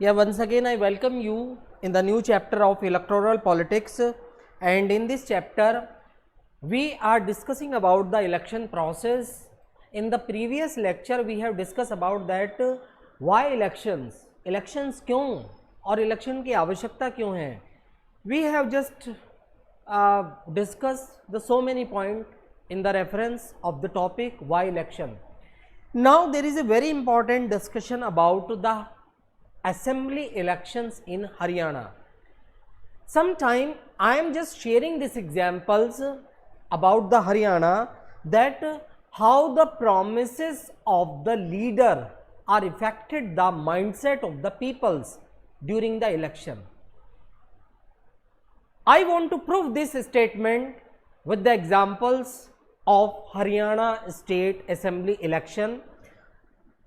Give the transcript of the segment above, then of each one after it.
Yeah, once again I welcome you in the new chapter of electoral politics, and in this chapter we are discussing about the election process. In the previous lecture we have discussed about that why elections क्यों और election की आवश्यकता क्यों है. We have just discussed the so many point in the reference of the topic why election. Now there is a very important discussion about the assembly elections in Haryana. Sometime I am just sharing these examples about the Haryana, that how the promises of the leader are affected the mindset of the peoples during the election. I want to prove this statement with the examples of Haryana State Assembly election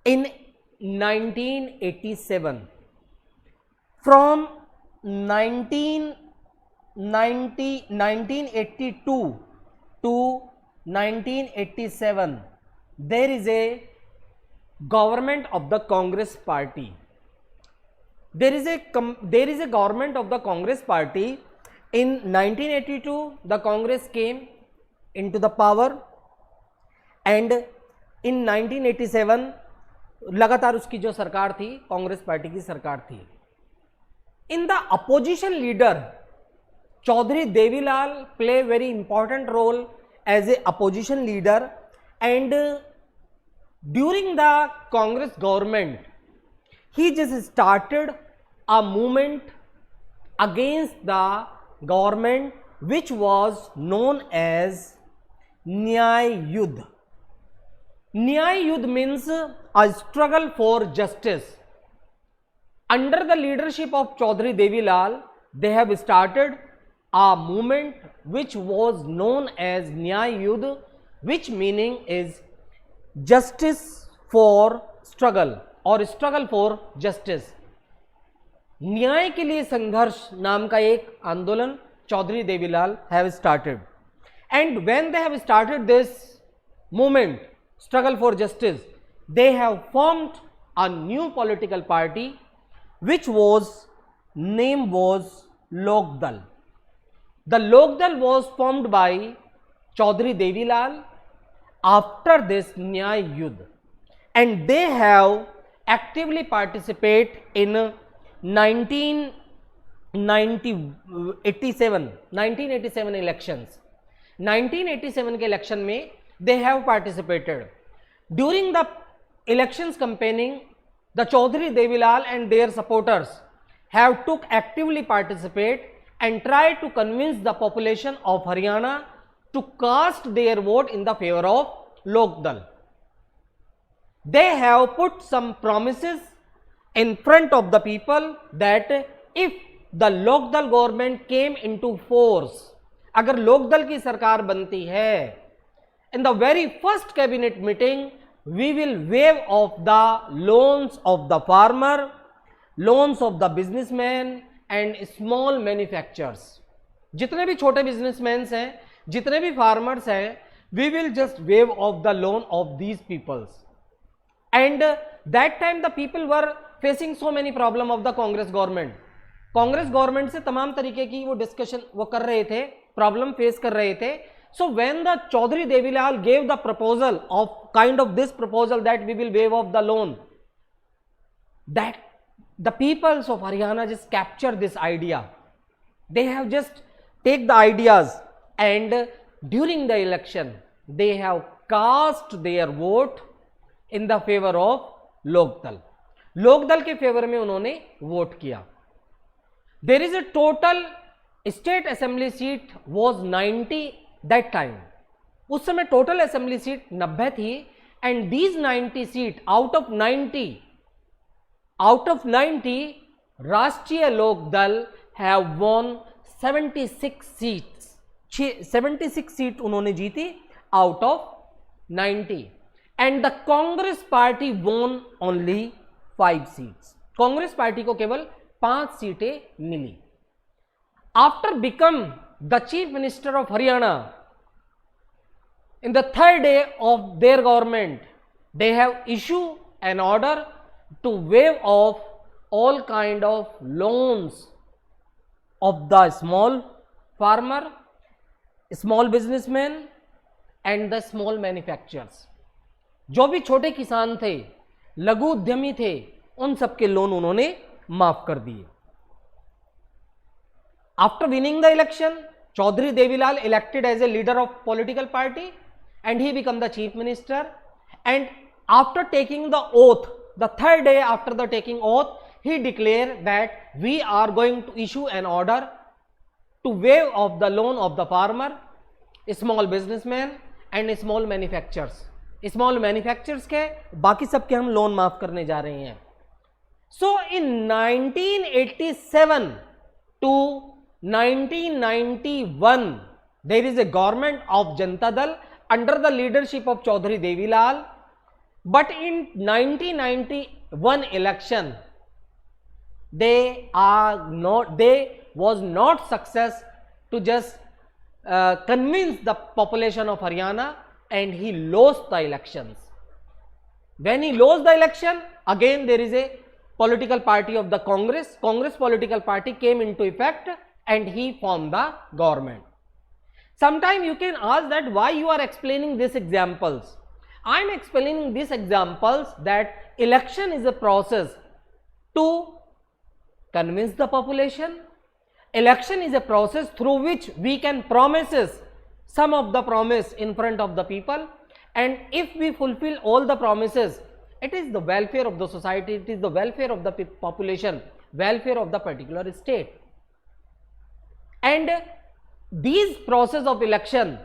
in 1987. From 1982 to 1987, there is a government of the Congress party. There is a government of the Congress party. In 1982, the Congress came into the power, and in 1987 लगातार उसकी जो सरकार थी Congress party की सरकार थी. In the opposition leader Chaudhary Devi Lal play very important role as a opposition leader, and during the Congress government he just started a movement against the government which was known as Nyay Yudh. Nyay Yudh means a struggle for justice. Under the leadership of Chaudhary Devilal, they have started a movement which was known as Nyay Yudh, which meaning is justice for struggle or struggle for justice. न्याय के लिए संघर्ष नाम का एक आंदोलन Chaudhary Devilal have started, and when they have started this movement struggle for justice, they have formed a new political party which was name was Lokdal. The Lokdal was formed by Chaudhary Devilal after this Nyay Yudh, and they have actively participate in 1987 elections. 1987 के election में they have participated. During the elections campaigning, the Chaudhary Devilal and their supporters have took actively participate and tried to convince the population of Haryana to cast their vote in the favor of Lokdal. They have put some promises in front of the people that if the Lokdal government came into force, अगर लोकदल की सरकार बनती है, in the very first cabinet meeting we will waive off the loans of the farmer, loans of the businessman and small manufacturers. जितने भी छोटे businessman हैं, जितने भी फार्मर्स हैं, we will just waive off the loan of these peoples. And that time the people were facing so many problem of the Congress government. Congress government से तमाम तरीके की वो डिस्कशन वो कर रहे थे, प्रॉब्लम फेस कर रहे थे. So when the Chaudhary Devi Lal gave the proposal of kind of this proposal that we will waive of the loan, that the peoples of Haryana just capture this idea. They have just take the ideas and during the election they have cast their vote in the favour of Lok Dal. Lok Dal के favour में उन्होंने vote किया. There is a total state assembly seat was 90 that time. उस समय total assembly seat 90 थी, and these 90 seat out of 90 Rashtriya Lok Dal have won 76 seats. 76 seat उन्होंने जीती out of 90, and the Congress party won only 5 seats. Congress party को केवल 5 सीटें मिली. After become the chief minister of Haryana in the third day of their government, they have issued an order to waive off all kind of loans of the small farmer, small businessman and the small manufacturers. जो भी छोटे किसान थे, लघु उद्यमी थे, उन सबके लोन उन्होंने माफ कर दिए. After winning the election, Chaudhary Devilal elected as a leader of political party and he became the chief minister. And after taking the oath, the third day after the taking oath, he declared that we are going to issue an order to waive off the loan of the farmer, small businessman and small manufacturers. Small manufacturers के बाकी सबके हम loan माफ करने जा रहे हैं. So in 1987 to 1991, there is a government of Janata Dal under the leadership of Chaudhary Devilal. But in 1991 election, they was not success to just convince the population of Haryana, and he lost the elections. When he lost the election, again there is a political party of the Congress political party came into effect and he formed the government. Sometime you can ask that why you are explaining these examples. I am explaining these examples that election is a process to convince the population. Election is a process through which we can promises some of the promise in front of the people, and if we fulfill all the promises, it is the welfare of the society, it is the welfare of the population, welfare of the particular state. And these process of election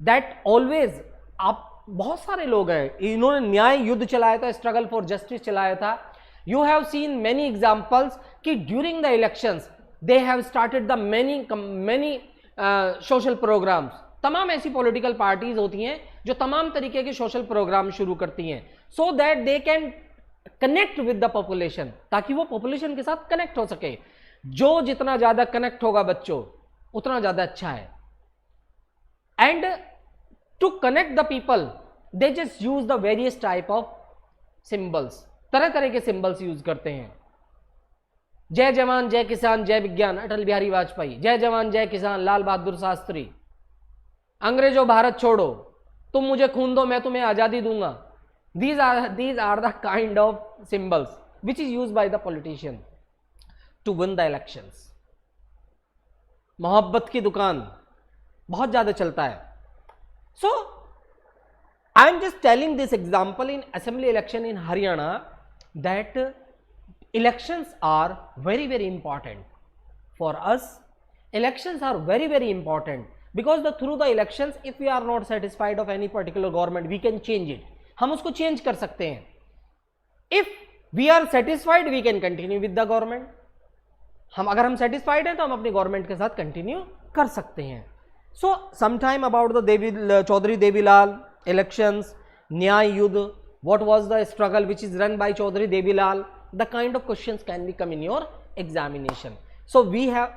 that always, आप बहुत सारे लोग हैं, इन्होंने न्याय युद्ध चलाया था, स्ट्रगल फॉर जस्टिस चलाया था. You have seen many examples कि during the elections they have started the many social programmes. तमाम ऐसी पॉलिटिकल पार्टीज होती हैं जो तमाम तरीके के सोशल प्रोग्राम शुरू करती हैं, so that they can connect with the population, ताकि वो पॉपुलेशन के साथ कनेक्ट हो सके. जो जितना ज्यादा कनेक्ट होगा बच्चों, उतना ज्यादा अच्छा है. And to connect the people, they just use the various type of symbols. तरह तरह के सिंबल्स यूज करते हैं. जय जवान जय किसान जय विज्ञान, अटल बिहारी वाजपेयी. जय जवान जय किसान, लाल बहादुर शास्त्री. अंग्रेजों भारत छोड़ो, तुम मुझे खून दो मैं तुम्हें आजादी दूंगा. these are the kind of symbols which is used by the politician to win the elections. मोहब्बत की दुकान बहुत ज्यादा चलता है. So I am just telling this example in assembly election in Haryana that elections are very very important for us. Elections are very very important because through the elections, if we are not satisfied of any particular government, we can change it. हम उसको change कर सकते हैं. If we are satisfied, we can continue with the government. अगर हम satisfied हैं तो हम अपनी government के साथ continue कर सकते हैं. So sometime about the Chaudhary Devilal elections, Nyay Yudh, what was the struggle which is run by Chaudhary Devilal, the kind of questions can be come in your examination. So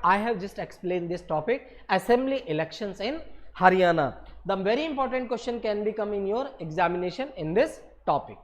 I have just explained this topic, assembly elections in Haryana. The very important question can be come in your examination in this topic.